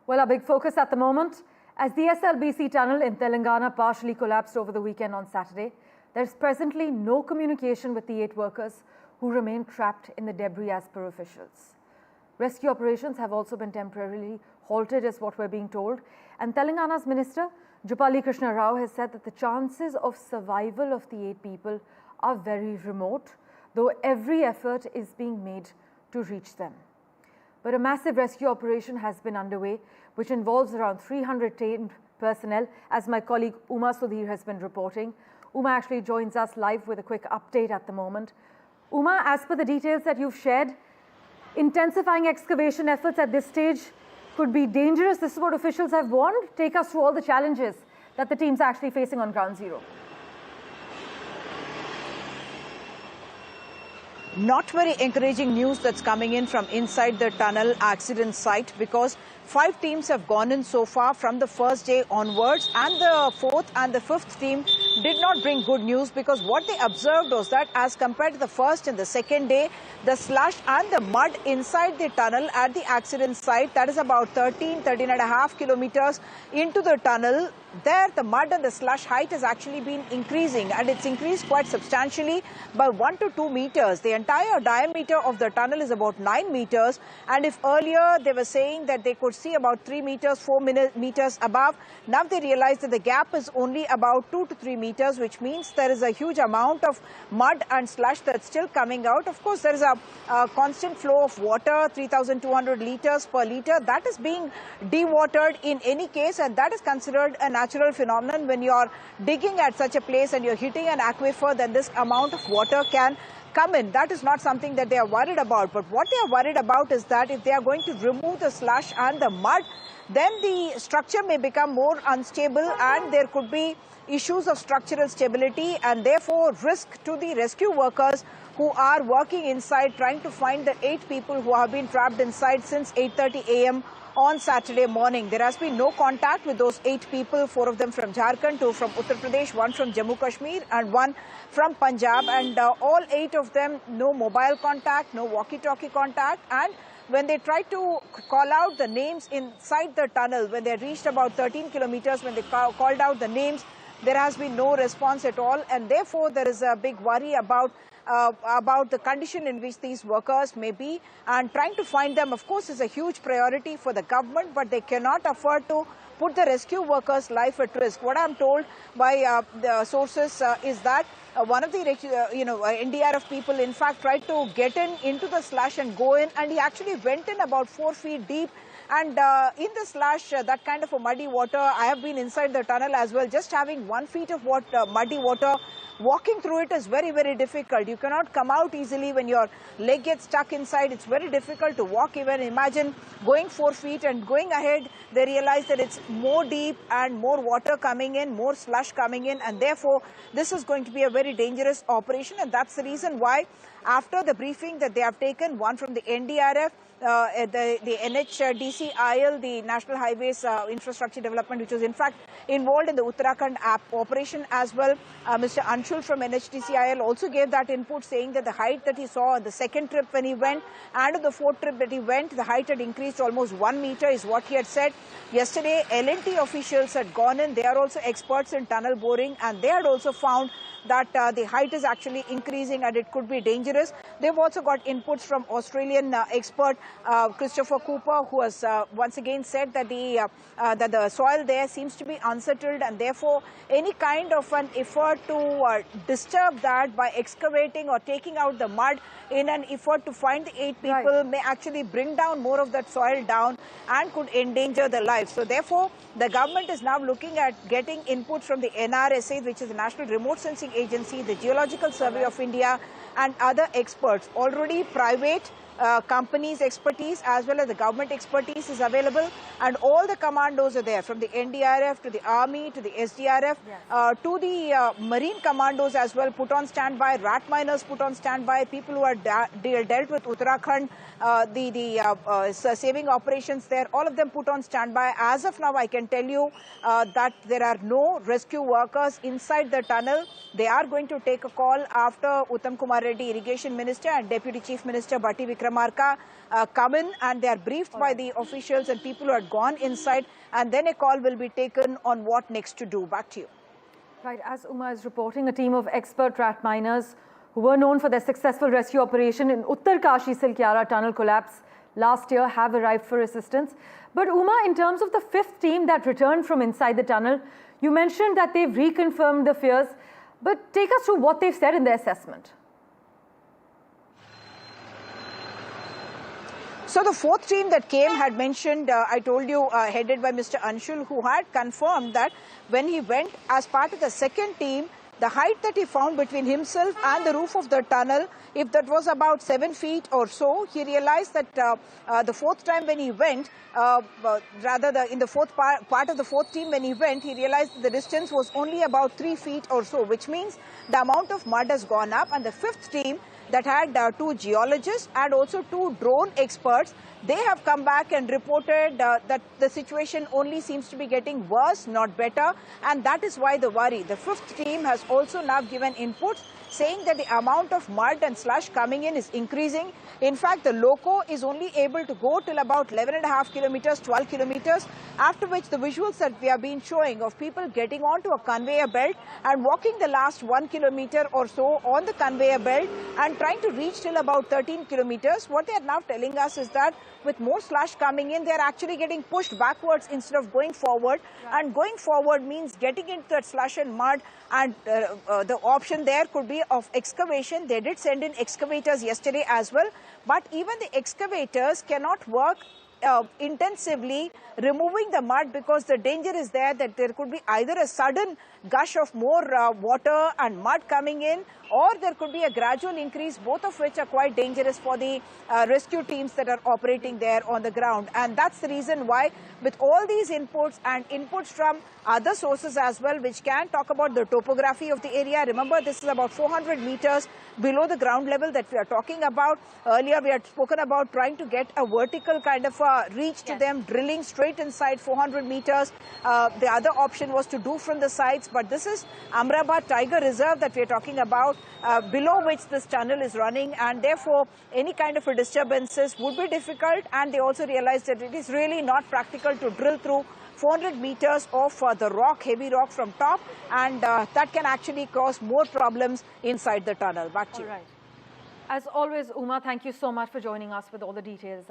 Well, our big focus at the moment, as the SLBC tunnel in Telangana partially collapsed over the weekend on Saturday, there's presently no communication with the 8 workers who remain trapped in the debris as per officials. Rescue operations have also been temporarily halted, is what we're being told. And Telangana's Minister, Jupali Krishna Rao, has said that the chances of survival of the 8 people are very remote, though every effort is being made to reach them. But a massive rescue operation has been underway, which involves around 300 trained personnel, as my colleague Uma Sudhir has been reporting. Uma actually joins us live with a quick update at the moment. Uma, as per the details that you've shared, intensifying excavation efforts at this stage could be dangerous. This is what officials have warned. Take us through all the challenges that the team's actually facing on ground zero. Not very encouraging news that's coming in from inside the tunnel accident site, because 5 teams have gone in so far from the first day onwards, and the 4th and the 5th team did not bring good news, because what they observed was that as compared to the first and the second day, the slush and the mud inside the tunnel at the accident site, that is about 13 and a half kilometers into the tunnel, there the mud and the slush height has actually been increasing, and it's increased quite substantially by 1 to 2 meters. The entire diameter of the tunnel is about 9 meters, and if earlier they were saying that they could see about 3 meters, 4 meters above, now they realize that the gap is only about 2 to 3 meters, which means there is a huge amount of mud and slush that's still coming out. Of course, there is a constant flow of water, 3,200 liters per liter, that is being dewatered in any case, and that is considered a natural phenomenon. When you're digging at such a place and you're hitting an aquifer, then this amount of water can come in. That is not something that they are worried about. But what they are worried about is that if they are going to remove the slush and the mud, then the structure may become more unstable, and there could be issues of structural stability, and therefore risk to the rescue workers who are working inside trying to find the 8 people who have been trapped inside since 8:30 a.m. on Saturday morning. There has been no contact with those 8 people, 4 of them from Jharkhand, 2 from Uttar Pradesh, 1 from Jammu Kashmir and 1 from Punjab, and all 8 of them, no mobile contact, no walkie-talkie contact. And when they tried to call out the names inside the tunnel, when they reached about 13 kilometers, when they called out the names, there has been no response at all, and therefore there is a big worry about the condition in which these workers may be, and trying to find them, of course, is a huge priority for the government, but they cannot afford to put the rescue workers' life at risk. What I'm told by the sources is that one of the NDRF people in fact tried to get into the slush and go in, and he actually went in about 4 feet deep. And in the slush, that kind of a muddy water, I have been inside the tunnel as well. Just having 1 feet of muddy water, walking through it is very, very difficult. You cannot come out easily when your leg gets stuck inside. It's very difficult to walk even. Imagine going 4 feet and going ahead. They realize that it's more deep and more water coming in, more slush coming in. And therefore, this is going to be a very dangerous operation. And that's the reason why, after the briefing that they have taken, one from the NDRF, the NHDCIL, the National Highways Infrastructure Development, which was in fact involved in the Uttarakhand operation as well. Mr. Anshul from NHDCIL also gave that input, saying that the height that he saw on the second trip when he went and on the 4th trip that he went, the height had increased almost 1 meter is what he had said. Yesterday, L&T officials had gone in. They are also experts in tunnel boring, and they had also found that the height is actually increasing and it could be dangerous. They've also got inputs from Australian expert Christopher Cooper, who has once again said that the soil there seems to be unsettled, and therefore any kind of an effort to disturb that by excavating or taking out the mud in an effort to find the 8 people may actually bring down more of that soil down and could endanger the life. So therefore, the government is now looking at getting input from the NRSA, which is the National Remote Sensing Agency, the Geological Survey of India, and other experts. Already private companies' expertise as well as the government expertise is available, and all the commandos are there, from the NDRF to the Army to the SDRF to the Marine commandos as well, put on standby, rat miners put on standby, people who are dealt with Uttarakhand, the saving operations there, all of them put on standby. As of now, I can tell you that there are no rescue workers inside the tunnel. They are going to take a call after Uttam Kumar Reddy, Irrigation Minister, and Deputy Chief Minister Batti Vikramarka Vikramarka come in, and they are briefed by the officials and people who had gone inside, and then a call will be taken on what next to do. Back to you. Right, as Uma is reporting, a team of expert rat miners who were known for their successful rescue operation in Uttarkashi Silkyara tunnel collapse last year have arrived for assistance. But Uma, in terms of the fifth team that returned from inside the tunnel, you mentioned that they've reconfirmed the fears, but take us through what they've said in their assessment. So the fourth team that came had mentioned, I told you, headed by Mr. Anshul, who had confirmed that when he went as part of the second team, the height that he found between himself and the roof of the tunnel, if that was about 7 feet or so, he realized that the fourth time when he went, in the fourth part of the fourth team when he went, he realized that the distance was only about 3 feet or so, which means the amount of mud has gone up. And the fifth team that had 2 geologists and also 2 drone experts, they have come back and reported that the situation only seems to be getting worse, not better, and that is why the worry. The fifth team has also now given inputs saying that the amount of mud and slush coming in is increasing. In fact, the loco is only able to go till about 11.5 kilometers, 12 kilometers, after which the visuals that we have been showing of people getting onto a conveyor belt and walking the last 1 kilometer or so on the conveyor belt and trying to reach till about 13 kilometers. What they are now telling us is that with more slush coming in, they are actually getting pushed backwards instead of going forward. And going forward means getting into that slush and mud, and the option there could be of excavation. They did send in excavators yesterday as well, but even the excavators cannot work intensively removing the mud, because the danger is there that there could be either a sudden gush of more water and mud coming in, or there could be a gradual increase, both of which are quite dangerous for the rescue teams that are operating there on the ground. And that's the reason why, with all these inputs and inputs from other sources as well, which can talk about the topography of the area. Remember, this is about 400 meters below the ground level that we are talking about. Earlier, we had spoken about trying to get a vertical kind of reach to them, drilling straight inside 400 meters. The other option was to do from the sides, but this is Amrabad Tiger Reserve that we are talking about, below which this tunnel is running, and therefore any kind of a disturbances would be difficult. And they also realized that it is really not practical to drill through 400 meters of the rock, heavy rock from top, and that can actually cause more problems inside the tunnel. Back to you. All right. As always, Uma, thank you so much for joining us with all the details.